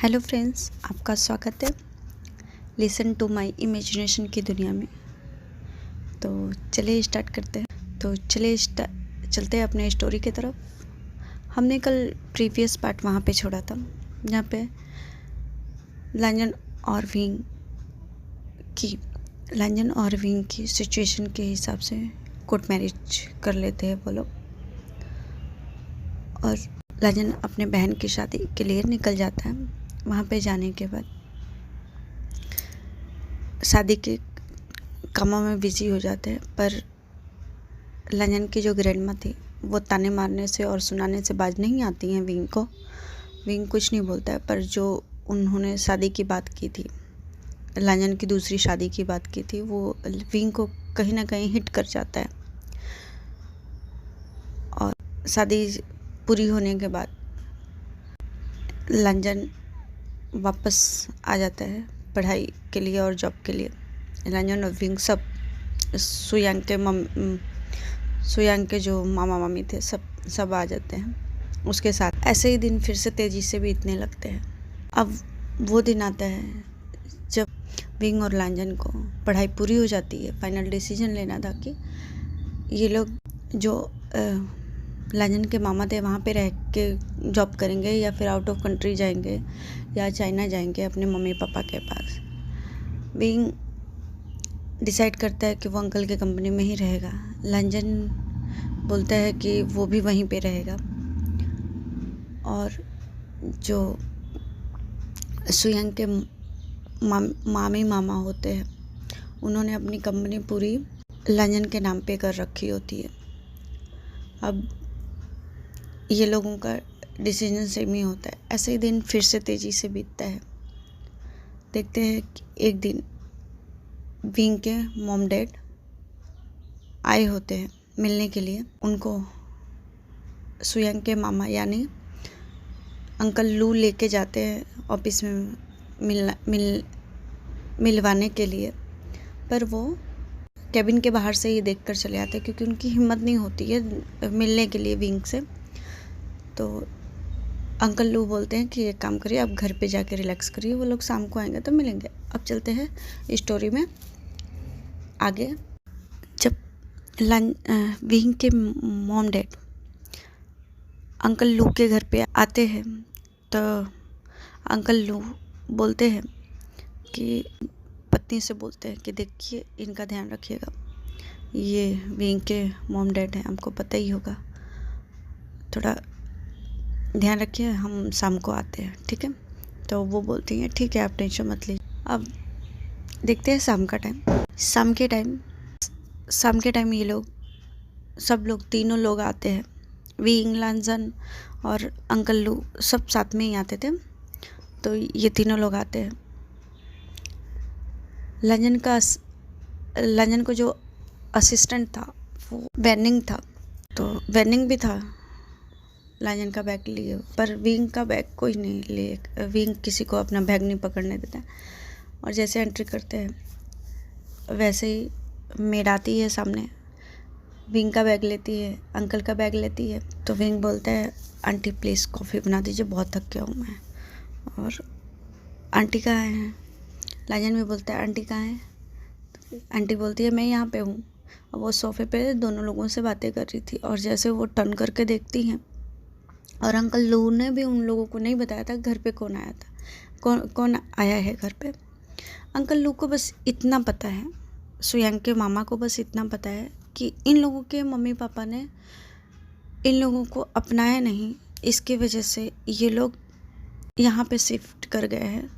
Hello friends, आपका स्वागत है लिसन टू माय इमेजिनेशन की दुनिया में। तो चलिए स्टार्ट करते हैं। तो चलिए चलते हैं अपने स्टोरी की तरफ। हमने कल प्रीवियस पार्ट वहाँ पे छोड़ा था जहाँ पे लांजन और विंग की सिचुएशन के हिसाब से कोर्ट मैरिज कर लेते हैं वो लोग। और लांजन अपने बहन की शादी के लिए निकल जाता है। वहाँ पे जाने के बाद शादी के कामों में बिजी हो जाते हैं, पर लांजन की जो ग्रैंडमा थी वो ताने मारने से और सुनाने से बाज नहीं आती हैं विंग को। विंग कुछ नहीं बोलता है, पर जो उन्होंने शादी की बात की थी, लांजन की दूसरी शादी की बात की थी, वो विंग को कहीं ना कहीं हिट कर जाता है। और शादी पूरी होने के बाद लांजन वापस आ जाता है पढ़ाई के लिए और जॉब के लिए। लांजन और विंग सब सुयांग के जो मामा मामी थे सब आ जाते हैं उसके साथ। ऐसे ही दिन फिर से तेज़ी से बीतने लगते हैं। अब वो दिन आता है जब विंग और लांजन को पढ़ाई पूरी हो जाती है। फाइनल डिसीजन लेना था कि ये लोग जो लांजन के मामा थे वहाँ पे रह के जॉब करेंगे या फिर आउट ऑफ कंट्री जाएंगे या चाइना जाएंगे अपने मम्मी पापा के पास। विंग डिसाइड करता है कि वो अंकल के कंपनी में ही रहेगा। लांजन बोलता है कि वो भी वहीं पे रहेगा। और जो सुयांग के मामी मामा होते हैं उन्होंने अपनी कंपनी पूरी लांजन के नाम पे कर रखी होती है। अब ये लोगों का डिसीजन सेम ही होता है। ऐसे ही दिन फिर से तेज़ी से बीतता है। देखते हैं कि एक दिन विंग के मॉम डैड आए होते हैं मिलने के लिए। उनको सुयांग के मामा यानी अंकल लू लेके जाते हैं ऑफिस में मिलवाने के लिए, पर वो कैबिन के बाहर से ही देखकर चले आते हैं क्योंकि उनकी हिम्मत नहीं होती है मिलने के लिए विंग से। तो अंकल लू बोलते हैं कि एक काम करिए, आप घर पे जाके रिलैक्स करिए, वो लोग शाम को आएंगे तो मिलेंगे। अब चलते हैं स्टोरी में आगे। जब विंग के मॉम डैड अंकल लू के घर पे आते हैं तो अंकल लू बोलते हैं कि पत्नी से बोलते हैं कि देखिए इनका ध्यान रखिएगा, ये विंग के मॉम डैड हैं, हमको पता ही होगा, थोड़ा ध्यान रखिए, हम शाम को आते हैं, ठीक है। तो वो बोलती हैं ठीक है, आप टेंशन मत लीजिए। अब देखते हैं शाम के टाइम ये लोग सब लोग तीनों लोग आते हैं। विंग, लांजन और अंकल लू सब साथ में ही आते थे। तो ये तीनों लोग आते हैं। लांजन को जो असिस्टेंट था वो वेनिंग था, तो वेनिंग भी था लांजन का बैग लिए, पर विंग का बैग कोई नहीं लिए। विंग किसी को अपना बैग नहीं पकड़ने देता। और जैसे एंट्री करते हैं वैसे ही मेड आती है सामने, विंग का बैग लेती है, अंकल का बैग लेती है। तो विंग बोलता है आंटी प्लीज़ कॉफ़ी बना दीजिए, बहुत थक गया हूँ मैं। और आंटी कहाँ हैं? लांजन भी बोलता है आंटी कहाँ है? तो आंटी बोलती है मैं यहाँ पे हूँ। और वो सोफ़े पे दोनों लोगों से बातें कर रही थी। और जैसे वो टर्न करके देखती हैं, और अंकल लू ने भी उन लोगों को नहीं बताया था घर पे कौन आया था, कौन आया है घर पे। अंकल लू को बस इतना पता है, सुयांग के मामा को बस इतना पता है कि इन लोगों के मम्मी पापा ने इन लोगों को अपनाया नहीं, इसकी वजह से ये लोग यहाँ पे शिफ्ट कर गए हैं।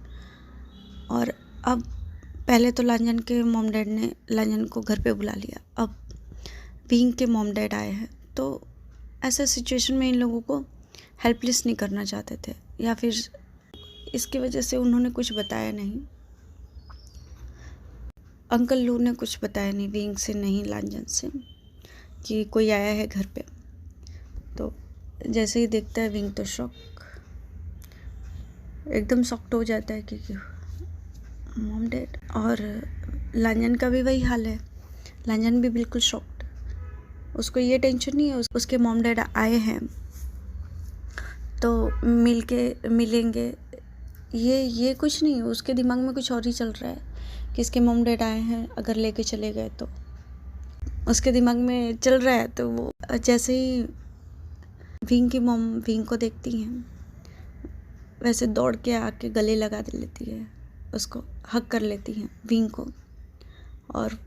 और अब पहले तो लांजन के मॉम डैड ने लांजन को घर पे बुला लिया, अब विंग के मॉम डैड आए हैं। तो ऐसे सिचुएशन में इन लोगों को हेल्पलेस नहीं करना चाहते थे, या फिर इसकी वजह से उन्होंने कुछ बताया नहीं। अंकल लू ने कुछ बताया नहीं विंग से, नहीं लांजन से, कि कोई आया है घर पे। तो जैसे ही देखता है विंग तो एकदम शॉक्ड हो जाता है कि मॉम डैड। और लांजन का भी वही हाल है, लांजन भी बिल्कुल शॉक्ड। उसको ये टेंशन नहीं है उसके मॉम डैड आए हैं तो मिलेंगे ये कुछ नहीं, उसके दिमाग में कुछ और ही चल रहा है कि इसके मॉम डैड आए हैं, अगर लेके चले गए तो उसके दिमाग में चल रहा है। तो वो जैसे ही विंग की मॉम विंग को देखती हैं, वैसे दौड़ के आके गले लगा दे लेती है, उसको हग कर लेती हैं विंग को, और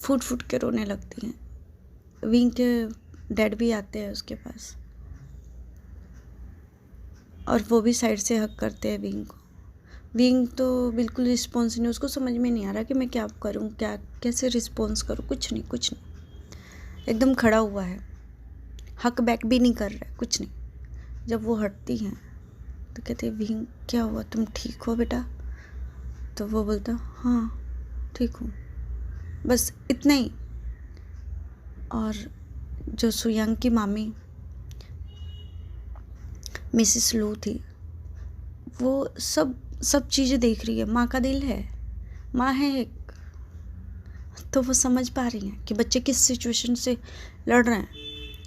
फूट फूट के रोने लगती हैं। विंग के डैड भी आते हैं उसके पास, और वो भी साइड से हग करते हैं विंग को। विंग तो बिल्कुल रिस्पॉन्स नहीं, उसको समझ में नहीं आ रहा कि मैं क्या करूं, क्या कैसे रिस्पॉन्स करूं, कुछ नहीं, एकदम खड़ा हुआ है, हक बैक भी नहीं कर रहा है, कुछ नहीं। जब वो हटती हैं तो कहते विंग क्या हुआ, तुम ठीक हो बेटा? तो वो बोलता हाँ ठीक हूँ, बस इतना ही। और जो सुयांग की मामी मिसिस लू थी, वो सब चीज़ें देख रही है, माँ का दिल है, माँ है एक, तो वो समझ पा रही हैं कि बच्चे किस सिचुएशन से लड़ रहे हैं,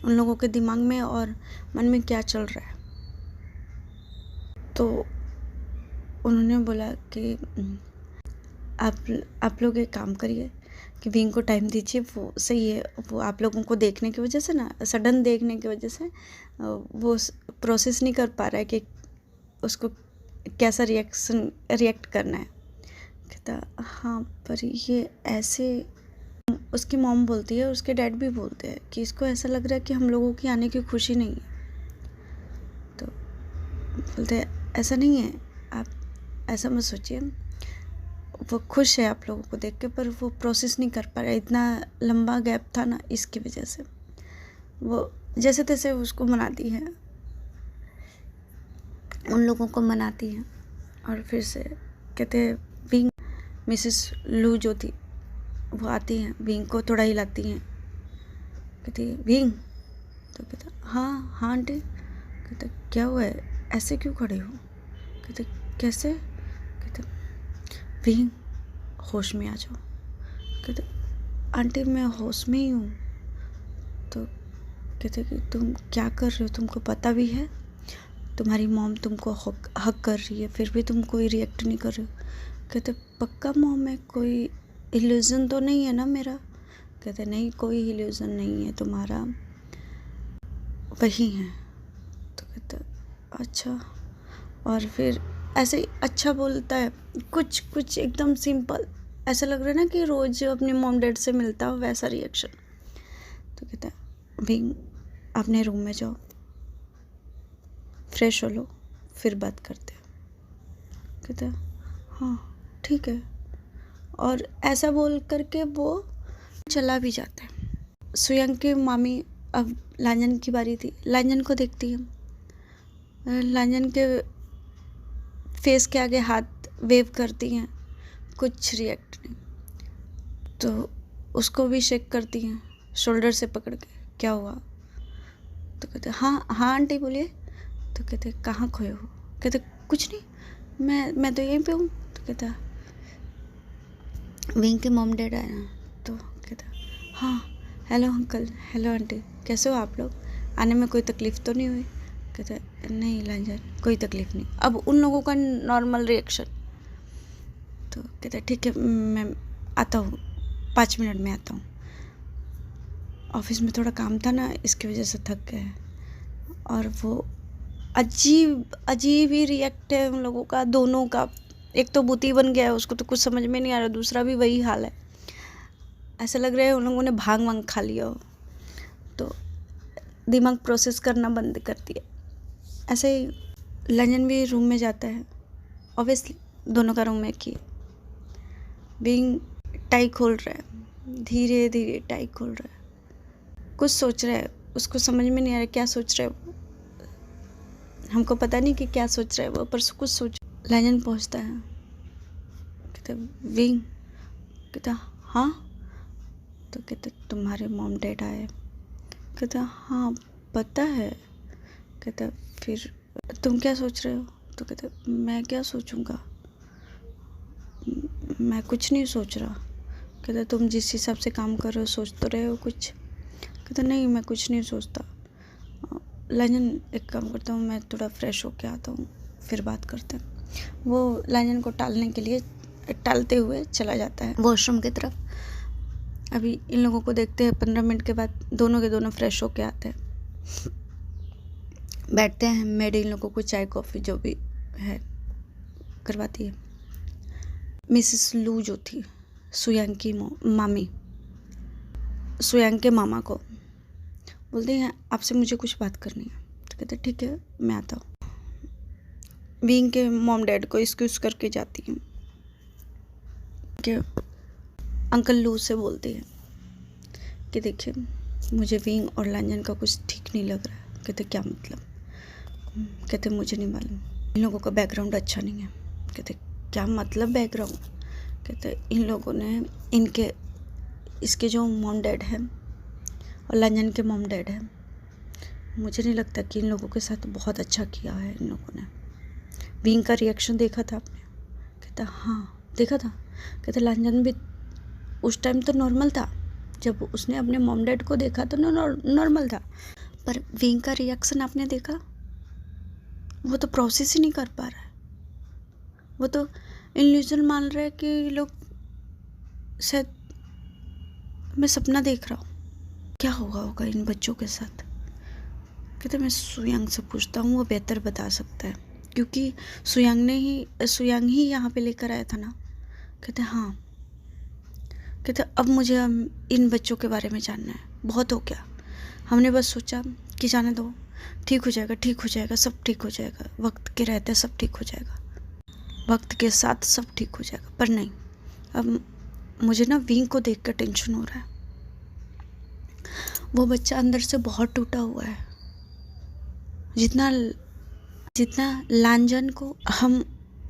उन लोगों के दिमाग में और मन में क्या चल रहा है। तो उन्होंने बोला कि आप लोग एक काम करिए कि विंग को टाइम दीजिए, वो सही है, वो आप लोगों को देखने की वजह से ना, सडन देखने की वजह से वो प्रोसेस नहीं कर पा रहा है कि उसको कैसा रिएक्ट करना है। कहता हाँ पर ये ऐसे, उसकी मॉम बोलती है, उसके डैड भी बोलते हैं कि इसको ऐसा लग रहा है कि हम लोगों की आने की खुशी नहीं है। तो बोलते हैं ऐसा नहीं है, आप ऐसा मत सोचिए, वो खुश है आप लोगों को देख के, पर वो प्रोसेस नहीं कर पा रहा है, इतना लंबा गैप था ना, इसकी वजह से वो जैसे तैसे उसको मनाती है, उन लोगों को मनाती है। और फिर से कहते हैं विंग, मिसिस लू जो थी वो आती हैं, विंग को थोड़ा हिलाती हैं, कहती है विंग, तो कहता हाँ हाँ आंटी। कहते क्या हुआ है, ऐसे क्यों खड़े हो? कहते कैसे? कहते विंग होश में आ जाओ। कहते आंटी मैं होश में ही हूँ। तो कहते कि तुम क्या कर रहे हो, तुमको पता भी है तुम्हारी मॉम तुमको हक कर रही है, फिर भी तुम कोई रिएक्ट नहीं कर रहे हो? कहते पक्का मॉम है, कोई इल्यूज़न तो नहीं है ना मेरा? कहते नहीं कोई इल्यूज़न नहीं है तुम्हारा, वही है। तो कहते अच्छा, और फिर ऐसे ही अच्छा बोलता है, कुछ एकदम सिंपल, ऐसा लग रहा है ना कि रोज़ अपने मॉम डैड से मिलता हो, वैसा रिएक्शन। तो कहता है विंग अपने रूम में जाओ, फ्रेश हो लो, फिर बात करते हैं। कहता है हाँ ठीक है, और ऐसा बोल करके वो चला भी जाता है। सुयांग की मामी, अब लांजन की बारी थी, लांजन को देखती है, लांजन के फेस के आगे हाथ वेव करती हैं, कुछ रिएक्ट नहीं। तो उसको भी शेक करती हैं शोल्डर से पकड़ के, क्या हुआ? तो कहते हाँ हाँ आंटी बोलिए। तो कहते कहाँ खोए हो? कहते कुछ नहीं, मैं तो यहीं पे हूँ। तो कहता विंग के मॉम डैड आए ना? तो कहता हाँ हेलो अंकल, हेलो आंटी, कैसे हो आप लोग? आने में कोई तकलीफ़ तो नहीं हुई? कहता नहीं लांजन कोई तकलीफ़ नहीं। अब उन लोगों का नॉर्मल रिएक्शन। तो कहता ठीक है मैं आता हूँ, 5 मिनट में आता हूँ, ऑफिस में थोड़ा काम था ना, इसकी वजह से थक गए। और वो अजीब ही रिएक्ट है उन लोगों का, दोनों का। एक तो बूती बन गया है, उसको तो कुछ समझ में नहीं आ रहा, दूसरा भी वही हाल है, ऐसा लग रहा है उन लोगों ने भांग वांग खा लिया हो, तो दिमाग प्रोसेस करना बंद कर दिया। ऐसे ही लंजन भी रूम में जाता है, ऑब्वियसली दोनों का रूम एक ही। विंग टाई खोल रहा है, धीरे धीरे टाई खोल रहा है, कुछ सोच रहा है, उसको समझ में नहीं आ रहा क्या सोच रहा है वो, हमको पता नहीं कि क्या सोच रहा है वो, पर कुछ सोच। लंजन पहुंचता है, कहते विंग, कहता हाँ। तो कहते तुम्हारे मॉम डैड आए? कहता हाँ पता है। कहता फिर तुम क्या सोच रहे हो? तो कहते मैं क्या सोचूंगा, मैं कुछ नहीं सोच रहा। कहता तुम जिस हिसाब से काम कर रहे हो सोच तो रहे हो कुछ? कहता नहीं मैं कुछ नहीं सोचता। लंजन एक काम करता हूँ, मैं थोड़ा फ्रेश होके आता हूँ, फिर बात करते हैं। वो लांजन को टालते हुए चला जाता है वॉशरूम की तरफ। अभी इन लोगों को देखते हैं 15 मिनट के बाद दोनों के दोनों फ्रेश होके आते हैं, बैठते हैं। मेड इन लोगों को चाय कॉफ़ी जो भी है करवाती है। मिसेस लू जो थी सुयांग की मामी, सुयांग के मामा को बोलते हैं आपसे मुझे कुछ बात करनी है। तो कहते ठीक है मैं आता हूँ। विंग के मॉम डैड को एक्सक्यूज करके जाती हूँ कि अंकल लू से बोलती है कि देखिए मुझे विंग और लांजन का कुछ ठीक नहीं लग रहा है। कहते क्या मतलब? कहते मुझे नहीं मालूम, इन लोगों का बैकग्राउंड अच्छा नहीं है। कहते क्या मतलब बैकग्राउंड? कहते इन लोगों ने इसके जो मॉम डैड हैं और लांजन के मॉम डैड हैं, मुझे नहीं लगता कि इन लोगों के साथ बहुत अच्छा किया है इन लोगों ने। विंग का रिएक्शन देखा था आपने? कहता हाँ देखा था। कहते लांजन भी उस टाइम तो नॉर्मल था, जब उसने अपने मॉम डैड को देखा तो नॉर्मल था, पर विंग का रिएक्शन आपने देखा? वो तो प्रोसेस ही नहीं कर पा रहा है। वो तो इल्यूजन मान रहा है कि लोग शायद मैं सपना देख रहा हूँ। क्या हुआ होगा इन बच्चों के साथ? कहते मैं सुयांग से पूछता हूँ, वो बेहतर बता सकता है, क्योंकि सुयांग ही यहाँ पे लेकर आया था ना। कहते हाँ। कहते अब मुझे इन बच्चों के बारे में जानना है, बहुत हो गया। हमने बस सोचा कि जाने दो, ठीक हो जाएगा, ठीक हो जाएगा, सब ठीक हो जाएगा, वक्त के रहते सब ठीक हो जाएगा, वक्त के साथ सब ठीक हो जाएगा। पर नहीं, अब मुझे ना विंग को देख कर टेंशन हो रहा है। वो बच्चा अंदर से बहुत टूटा हुआ है। जितना लांजन को हम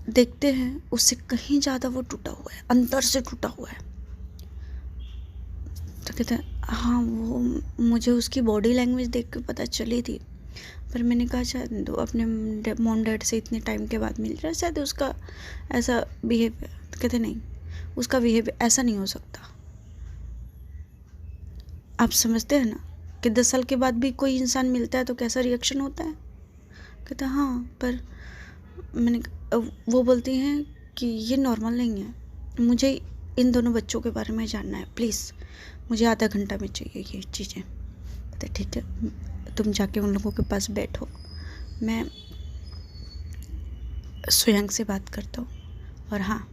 देखते हैं उससे कहीं ज़्यादा वो टूटा हुआ है, अंदर से टूटा हुआ है। तो कहते हैं हाँ, वो मुझे उसकी बॉडी लैंग्वेज देख के पता चली थी, पर मैंने कहा शायद अपने मॉम डैड से इतने टाइम के बाद मिल रहा है, शायद उसका ऐसा बिहेवियर। तो कहते नहीं, उसका बिहेवियर ऐसा नहीं हो सकता। आप समझते हैं ना कि 10 साल के बाद भी कोई इंसान मिलता है तो कैसा रिएक्शन होता है? कहता हाँ, पर वो बोलती हैं कि ये नॉर्मल नहीं है, मुझे इन दोनों बच्चों के बारे में जानना है, प्लीज़ मुझे आधा घंटा में चाहिए ये चीज़ें। कहते ठीक है, तुम जाके उन लोगों के पास बैठो, मैं सुयांग से बात करता हूँ, और हाँ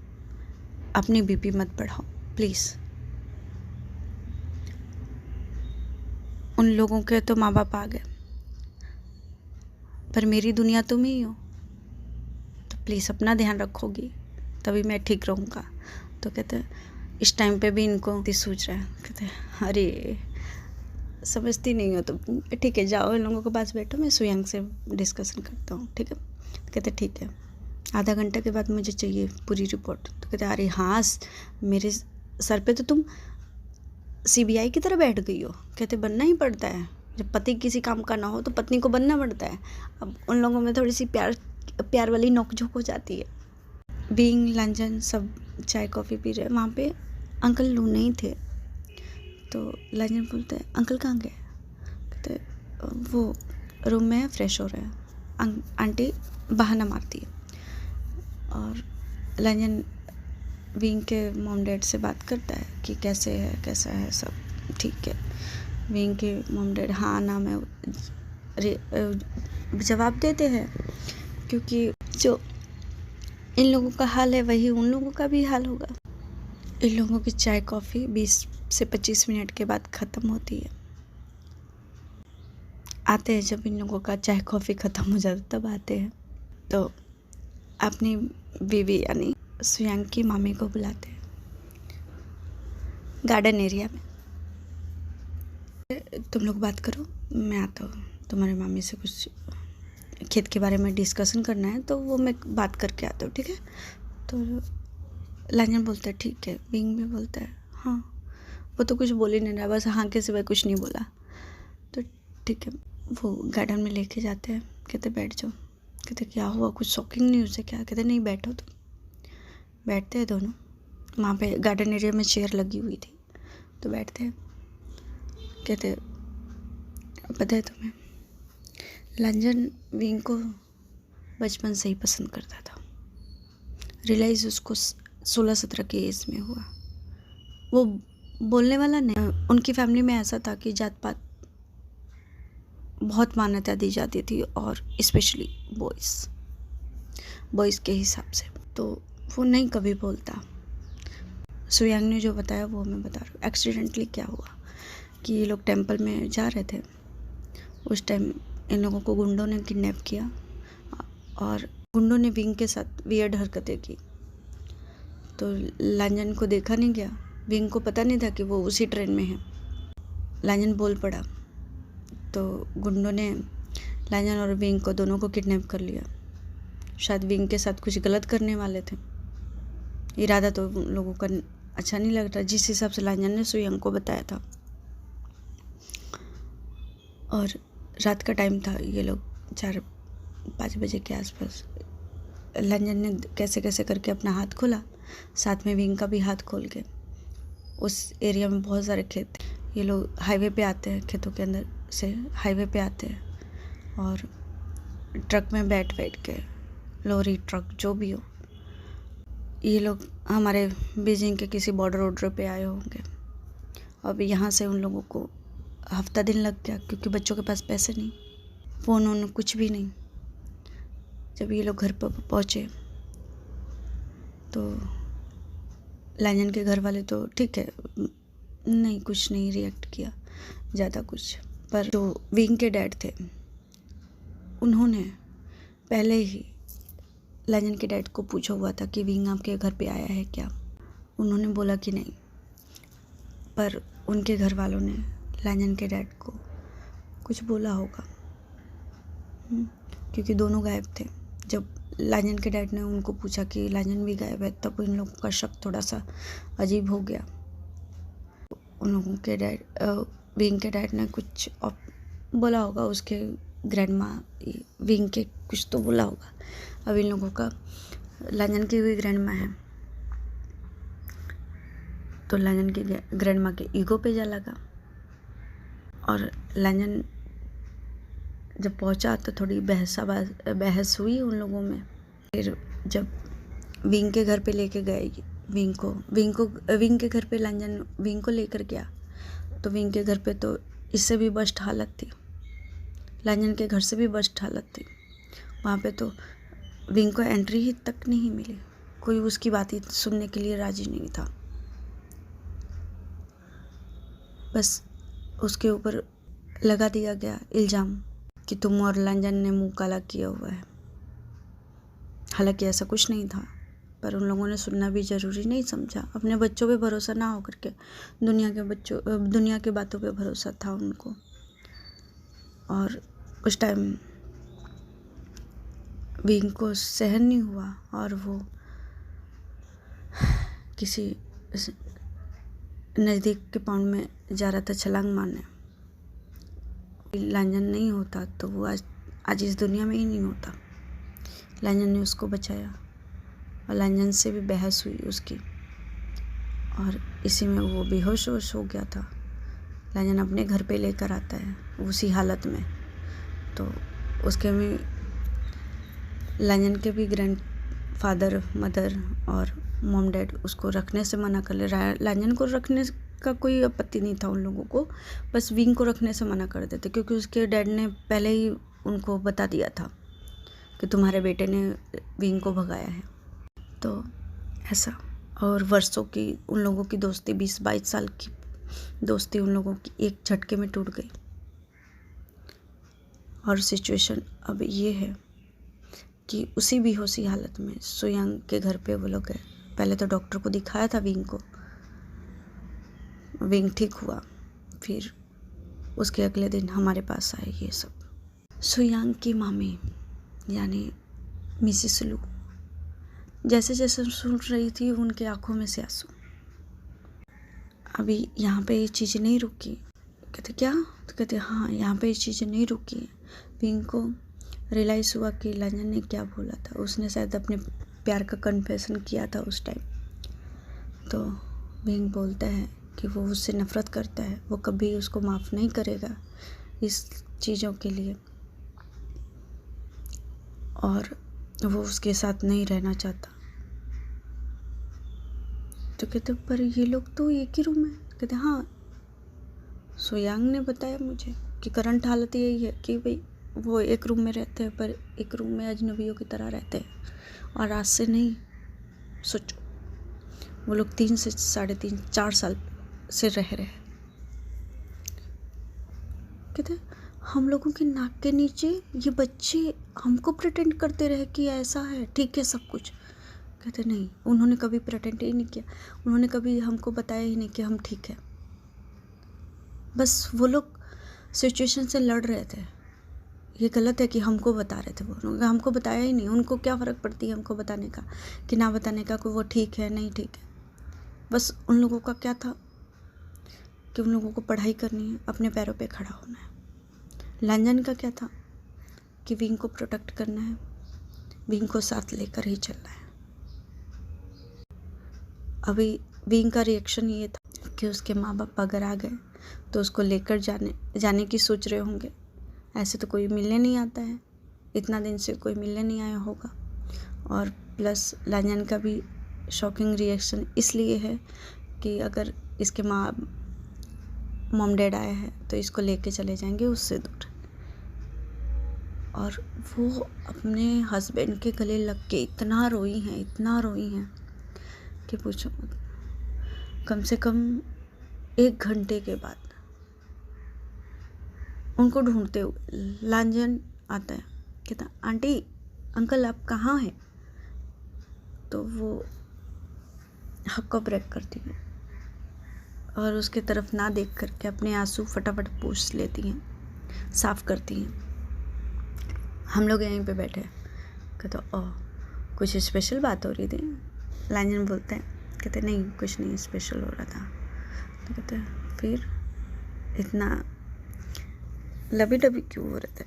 अपनी बीपी मत बढ़ाओ प्लीज़। उन लोगों के तो माँ बाप आ गए, पर मेरी दुनिया तुम ही हो, तो प्लीज़ अपना ध्यान रखोगी तभी मैं ठीक रहूँगा। तो कहते इस टाइम पे भी इनको सूझ रहा है। कहते अरे समझती नहीं हो तो ठीक है, जाओ इन लोगों के पास बैठो, मैं सुयांग से डिस्कशन करता हूँ, ठीक है? कहते ठीक है, आधा घंटे के बाद मुझे चाहिए पूरी रिपोर्ट। तो कहते अरे हाँ, मेरे सर पे तो तुम CBI की तरह बैठ गई हो। कहते बनना ही पड़ता है, जब पति किसी काम का ना हो तो पत्नी को बनना पड़ता है। अब उन लोगों में थोड़ी सी प्यार वाली नोकझोंक हो जाती है। बीइंग लांजन सब चाय कॉफ़ी पी रहे, वहाँ पे अंकल लू नहीं थे। तो लांजन बोलते हैं अंकल कहाँ गए? कहते वो रूम में है, फ्रेश हो रहे हैं। आंटी बहाना मारती है, और लांजन विंग के मॉम डैड से बात करता है कि कैसे है, कैसा है, सब ठीक है। विंग के मॉम डैड हाँ ना में जवाब देते हैं, क्योंकि जो इन लोगों का हाल है वही उन लोगों का भी हाल होगा। इन लोगों की चाय कॉफ़ी 20 से 25 मिनट के बाद ख़त्म होती है। आते हैं, जब इन लोगों का चाय कॉफ़ी ख़त्म हो जाता है तब आते हैं, तो अपनी बीवी यानी सुयांग की मामी को बुलाते हैं गार्डन एरिया में। तुम लोग बात करो, मैं आता हूँ, तुम्हारी मामी से कुछ खेत के बारे में डिस्कशन करना है, तो वो मैं बात करके आता हूँ, ठीक है? तो लांजन बोलता है ठीक है। विंग भी बोलता है हाँ, वो तो कुछ बोल ही नहीं रहा, बस हाँ के सिवाय कुछ नहीं बोला। तो ठीक है, वो गार्डन में लेके जाते हैं। कहते बैठ जाओ। कहते क्या हुआ, कुछ शॉकिंग न्यूज़ है क्या? कहते नहीं बैठो। तो बैठते हैं दोनों, वहाँ पे गार्डन एरिया में चेयर लगी हुई थी, तो बैठते हैं। कहते पता है तुम्हें, लांजन विंग को बचपन से ही पसंद करता था। रियलाइज़ उसको 16-17 की एज में हुआ। वो बोलने वाला नहीं। उनकी फैमिली में ऐसा था कि जात पात बहुत मान्यता दी जाती थी, और स्पेशली बॉयज़ के हिसाब से। तो वो नहीं कभी बोलता। सुयांग ने जो बताया वो मैं बता रही हूँ। एक्सीडेंटली क्या हुआ कि ये लोग टेंपल में जा रहे थे, उस टाइम इन लोगों को गुंडों ने किडनैप किया, और गुंडों ने विंग के साथ वियर्ड हरकतें की। तो लांजन को देखा नहीं गया, विंग को पता नहीं था कि वो उसी ट्रेन में है। लांजन बोल पड़ा तो गुंडों ने लांजन और विंग को दोनों को किडनैप कर लिया। शायद विंग के साथ कुछ गलत करने वाले थे। इरादा तो उन लोगों का अच्छा नहीं लग रहा, जिस हिसाब से लांजन ने सुयांग को बताया था। और रात का टाइम था, ये लोग 4-5 बजे के आसपास। लांजन ने कैसे कैसे करके अपना हाथ खोला, साथ में विंग का भी हाथ खोल के। उस एरिया में बहुत सारे खेत थे। ये लोग हाईवे पे आते हैं, खेतों के अंदर से हाईवे पे आते हैं, और ट्रक में बैठ के, लॉरी ट्रक जो भी हो, ये लोग हमारे बीजिंग के किसी बॉर्डर पे आए होंगे। अब यहाँ से उन लोगों को हफ्ता दिन लग गया, क्योंकि बच्चों के पास पैसे नहीं, फ़ोन वोन कुछ भी नहीं। जब ये लोग घर पर पहुँचे तो लांजन के घर वाले तो ठीक है, नहीं कुछ नहीं रिएक्ट किया ज़्यादा कुछ। पर जो विंग के डैड थे, उन्होंने पहले ही लांजन के डैड को पूछा हुआ था कि विंग आपके घर पे आया है क्या। उन्होंने बोला कि नहीं, पर उनके घर वालों ने लांजन के डैड को कुछ बोला होगा, क्योंकि दोनों गायब थे। जब लांजन के डैड ने उनको पूछा कि लांजन भी गायब है, तब इन लोगों का शक थोड़ा सा अजीब हो गया। उन लोगों के विंग के डैड ने कुछ बोला होगा, उसके ग्रैंडमा विंग के कुछ तो बोला होगा। अब इन लोगों का लांजन की हुई ग्रैंडमा है, तो लांजन की ग्रैंडमा के ईगो पे जा लगा। और लांजन जब पहुंचा तो थोड़ी बहस हुई उन लोगों में। फिर जब विंग के घर पे लेके गए विंग के घर पे लांजन विंग को लेकर गया, तो विंग के घर पे तो इससे भी वर्स्ट हालत थी, लांजन के घर से भी वर्स्ट हालत थी। वहाँ पे तो विंग को एंट्री ही तक नहीं मिली, कोई उसकी बात ही सुनने के लिए राजी नहीं था। बस उसके ऊपर लगा दिया गया इल्ज़ाम कि तुम और लांजन ने मुंह काला किया हुआ है। हालांकि ऐसा कुछ नहीं था, पर उन लोगों ने सुनना भी ज़रूरी नहीं समझा। अपने बच्चों पे भरोसा ना हो करके दुनिया के बातों पे भरोसा था उनको। और उस टाइम विंग को सहन नहीं हुआ, और वो किसी नज़दीक के पाउंड में जा रहा था छलांग मारने। लांजन नहीं होता तो वो आज इस दुनिया में ही नहीं होता। लांजन ने उसको बचाया, और लांजन से भी बहस हुई उसकी, और इसी में वो बेहोश हो गया था। लांजन अपने घर पे लेकर आता है उसी हालत में, तो उसके में लांजन के भी ग्रैंडफादर, मदर और मॉम डैड उसको रखने से मना कर ले। लांजन को रखने का कोई आपत्ति नहीं था उन लोगों को, बस विंग को रखने से मना कर देते, क्योंकि उसके डैड ने पहले ही उनको बता दिया था कि तुम्हारे बेटे ने विंग को भगाया है। तो ऐसा, और वर्षों की उन लोगों की दोस्ती, 20-22 साल की दोस्ती उन लोगों की एक झटके में टूट गई। और सिचुएशन अब ये है कि उसी बेहोशी हालत में सुयांग के घर पे वो लोग गए। पहले तो डॉक्टर को दिखाया था विंग को, विंग ठीक हुआ, फिर उसके अगले दिन हमारे पास आए ये सब। सुयांग की मामी यानी मिसेस लू जैसे जैसे सुन रही थी, उनके आंखों में से आंसू। अभी यहाँ पे ये चीज़ें नहीं रुकी। कहते क्या? तो कहते हाँ, यहाँ पे ये चीज़ें नहीं रुकी। विंग को रियलाइज़ हुआ कि लांजन ने क्या बोला था। उसने शायद अपने प्यार का कन्फेशन किया था उस टाइम। तो विंग बोलता है कि वो उससे नफ़रत करता है, वो कभी उसको माफ़ नहीं करेगा इस चीज़ों के लिए, और वो उसके साथ नहीं रहना चाहता। तो कहते पर ये लोग तो एक ही रूम में। कहते हाँ, सोयांग ने बताया मुझे कि करंट हालत यही है कि भाई वो एक रूम में रहते हैं, पर एक रूम में अजनबियों की तरह रहते हैं। और आज से नहीं, सोचो वो लोग 3 से 3.5 4 साल से रह रहे हैं। कहते हम लोगों के नाक के नीचे ये बच्चे हमको प्रिटेंड करते रहे कि ऐसा है, ठीक है सब कुछ। कहते नहीं, उन्होंने कभी प्रिटेंड ही नहीं किया, उन्होंने कभी हमको बताया ही नहीं कि हम ठीक है। बस वो लोग सिचुएशन से लड़ रहे थे। ये गलत है कि हमको बता रहे थे, वो हमको बताया ही नहीं। उनको क्या फ़र्क पड़ती है हमको बताने का कि ना बताने का, कोई वो ठीक है नहीं ठीक है। बस उन लोगों का क्या था कि उन लोगों को पढ़ाई करनी है, अपने पैरों पे खड़ा होना है। लांजन का क्या था कि विंग को प्रोटेक्ट करना है, विंग को साथ लेकर ही चलना है। अभी विंग का रिएक्शन ये था कि उसके माँ बाप अगर आ गए तो उसको लेकर जाने की सोच रहे होंगे। ऐसे तो कोई मिलने नहीं आता है, इतना दिन से कोई मिलने नहीं आया होगा। और प्लस लांजन का भी शॉकिंग रिएक्शन इसलिए है कि अगर इसके मॉम डैड आए हैं तो इसको लेके चले जाएंगे उससे दूर। और वो अपने हस्बैंड के गले लग के इतना रोई हैं कि पूछो मत। कम से कम 1 घंटे के बाद उनको ढूंढते हुए लांजन आता है। कहता आंटी अंकल आप कहाँ हैं? तो वो हक्का ब्रेक करती है और उसके तरफ ना देख करके अपने आंसू फटाफट पोंछ लेती हैं, साफ करती हैं। हम लोग यहीं पे बैठे। कहते ओह कुछ स्पेशल बात हो रही थी? लांजन बोलते हैं, कहते नहीं कुछ नहीं स्पेशल हो रहा था। तो कहते फिर इतना लबी डबी क्यों हो रहे थे?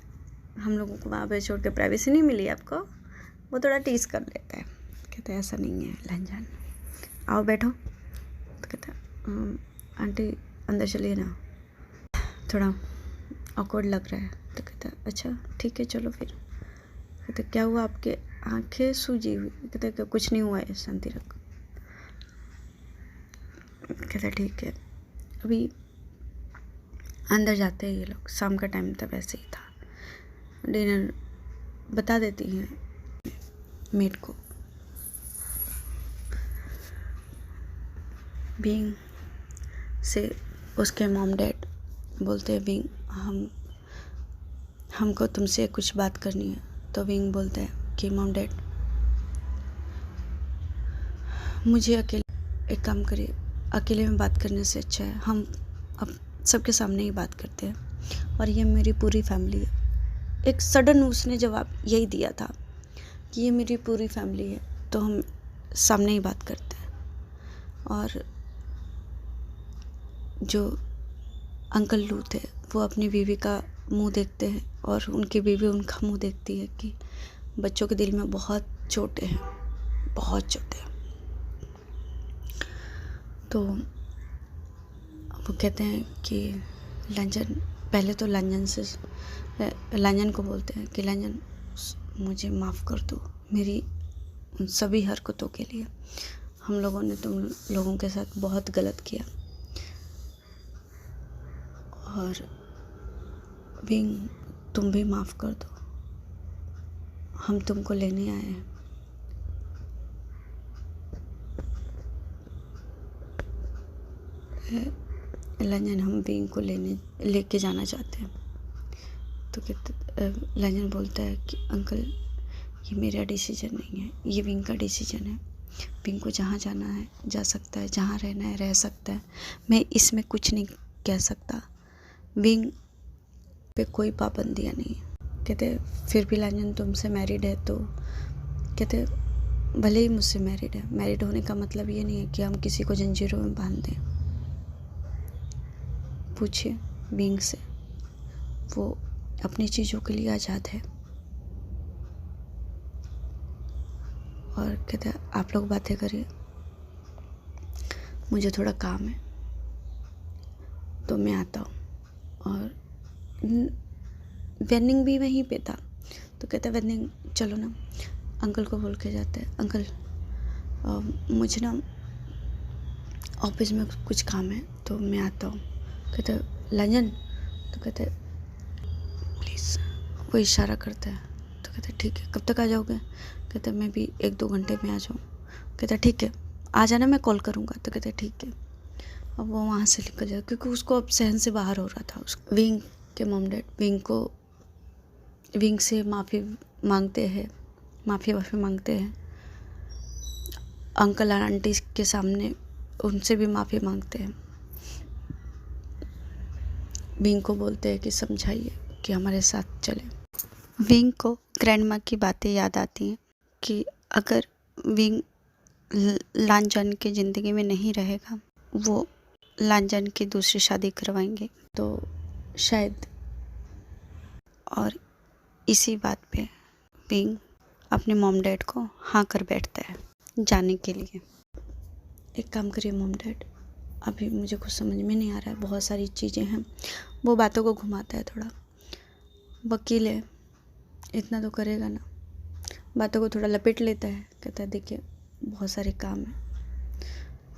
हम लोगों को वहाँ पे छोड़ के प्राइवेसी नहीं मिली आपको? वो थोड़ा टीज कर लेता है। कहते ऐसा नहीं है लांजन, आओ बैठो। तो कहता आंटी अंदर चलिए ना, थोड़ा ऑकवर्ड लग रहा है। तो कहता अच्छा ठीक है चलो फिर। कहते क्या हुआ आपके आंखें सूजी हुई? कहते कुछ नहीं हुआ है, शांति रखो। कहता ठीक है। अभी अंदर जाते हैं ये लोग, शाम का टाइम था वैसे ही था। डिनर बता देती हैं मेड को। विंग से उसके मॉम डैड बोलते हैं विंग हमको तुमसे कुछ बात करनी है। तो विंग बोलता है कि मॉम डैड मुझे अकेले, एक काम करिए अकेले में बात करने से अच्छा है हम अब सबके सामने ही बात करते हैं, और ये मेरी पूरी फैमिली है। एक सडन उसने जवाब यही दिया था कि ये मेरी पूरी फैमिली है, तो हम सामने ही बात करते हैं। और जो अंकल लू थे वो अपनी बीवी का मुंह देखते हैं और उनकी बीवी उनका मुंह देखती है कि बच्चों के दिल में बहुत चोटें हैं, बहुत चोटें। तो वो कहते हैं कि लांजन, पहले तो लांजन को बोलते हैं कि लांजन मुझे माफ़ कर दो मेरी उन सभी हरकतों के लिए। हम लोगों ने तुम लोगों के साथ बहुत गलत किया। और विंग तुम भी माफ़ कर दो, हम तुमको लेने आए हैं। लांजन हम विंग को लेके जाना चाहते हैं। तो कहते लांजन बोलता है कि अंकल ये मेरा डिसीजन नहीं है, ये विंग का डिसीजन है। विंग को जहाँ जाना है जा सकता है, जहाँ रहना है रह सकता है, मैं इसमें कुछ नहीं कह सकता। विंग पे कोई पाबंदियाँ नहीं है। कहते फिर भी लांजन तुमसे मैरिड है, तो कहते भले ही मुझसे मैरिड है, मैरिड होने का मतलब ये नहीं है कि हम किसी को जंजीरों में बांध दें। पूछिए विंग से, वो अपनी चीज़ों के लिए आज़ाद है। और कहते आप लोग बातें करिए, मुझे थोड़ा काम है तो मैं आता हूँ। और वेनिंग भी वहीं पे था। तो कहता वेनिंग चलो ना, अंकल को बोल के जाते हैं अंकल मुझे ना ऑफिस में कुछ काम है तो मैं आता हूँ। कहते लांजन, तो कहते प्लीज़, वो इशारा करता है। तो कहते ठीक है, कब तक आ जाओगे? कहते मैं भी 1-2 घंटे में आ जाऊँ। कहता ठीक है, आ जाना, मैं कॉल करूँगा। तो कहते ठीक है। अब वो वहाँ से निकल जाए, क्योंकि उसको अब सहन से बाहर हो रहा था। विंग के मॉम डैड विंग से माफ़ी मांगते हैं, माफ़ी मांगते हैं। अंकल और आंटी के सामने उनसे भी माफ़ी मांगते हैं। विंग को बोलते हैं कि समझाइए कि हमारे साथ चले। विंग को ग्रैंडमा की बातें याद आती हैं कि अगर विंग लांजन की ज़िंदगी में नहीं रहेगा, वो लांजन की दूसरी शादी करवाएंगे। तो शायद, और इसी बात पे विंग अपने मॉम डैड को हाँ कर बैठता है जाने के लिए। एक काम करिए मॉम डैड, अभी मुझे कुछ समझ में नहीं आ रहा है, बहुत सारी चीज़ें हैं। वो बातों को घुमाता है थोड़ा, वकील है, इतना तो करेगा ना। बातों को थोड़ा लपेट लेता है, कहता है देखिए बहुत सारे काम हैं,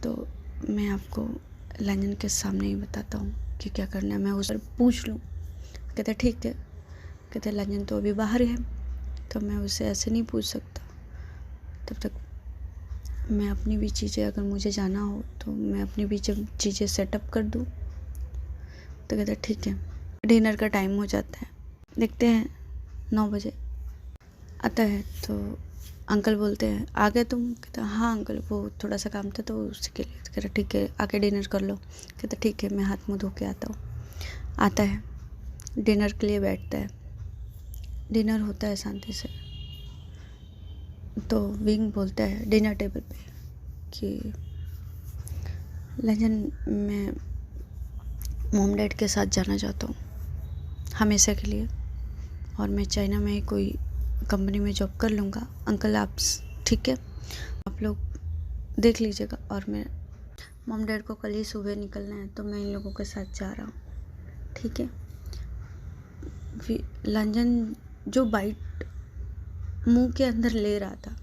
तो मैं आपको लांजन के सामने ही बताता हूँ कि क्या करना है, मैं उससे पूछ लूँ। कहता ठीक है। कहता लांजन तो अभी बाहर है, तो मैं उससे ऐसे नहीं पूछ सकता। तब तक मैं अपनी भी चीज़ें, अगर मुझे जाना हो तो मैं अपनी भी चीज़ें सेटअप कर दूँ। तो कहता ठीक है। डिनर का टाइम हो जाता है, देखते हैं 9 बजे आता है। तो अंकल बोलते हैं आ गए तुम? कहता हाँ अंकल, वो थोड़ा सा काम था तो उसके लिए। तो कहता ठीक है, आके डिनर कर लो। कहता ठीक है, मैं हाथ मुँह धो के आता हूँ। आता है, डिनर के लिए बैठता है। डिनर होता है शांति से। तो विंग बोलता है डिनर टेबल पे कि लांजन, मैं मॉम डैड के साथ जाना चाहता हूँ हमेशा के लिए, और मैं चाइना में ही कोई कंपनी में जॉब कर लूँगा। अंकल आप ठीक है, आप लोग देख लीजिएगा, और मैं मॉम डैड को कल ही सुबह निकलना है, तो मैं इन लोगों के साथ जा रहा हूँ, ठीक है। लांजन जो बाइट मुंह के अंदर ले रहा था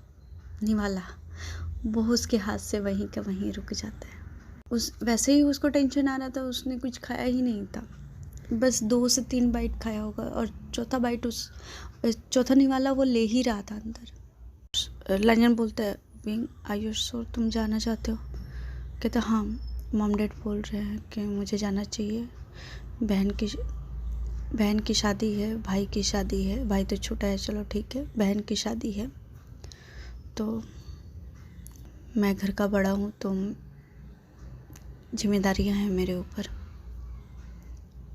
निवाला, वो उसके हाथ से वहीं का वहीं रुक जाता है। वैसे ही उसको टेंशन आ रहा था, उसने कुछ खाया ही नहीं था, बस 2 से 3 बाइट खाया होगा, और चौथा निवाला वो ले ही रहा था अंदर। लांजन बोलता है विंग आयुष श्योर तुम जाना चाहते हो? कहता हाँ, मॉम डैड बोल रहे हैं कि मुझे जाना चाहिए। बहन की शादी है, भाई की शादी है, भाई तो छोटा है, चलो ठीक है, बहन की शादी है, तो मैं घर का बड़ा हूँ, तो जिम्मेदारियाँ हैं मेरे ऊपर,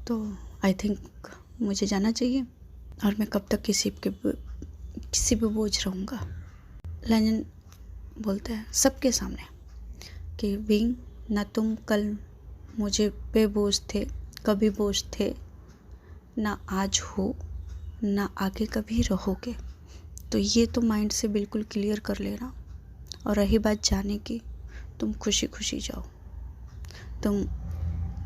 तो आई थिंक मुझे जाना चाहिए, और मैं कब तक किसी पे बोझ रहूँगा। लांजन बोलता है सबके सामने कि विंग, ना तुम कल मुझे पे बोझ थे, कभी बोझ थे, ना आज हो, ना आगे कभी रहोगे, तो ये तो माइंड से बिल्कुल क्लियर कर लेना। और रही बात जाने की, तुम खुशी खुशी जाओ। तुम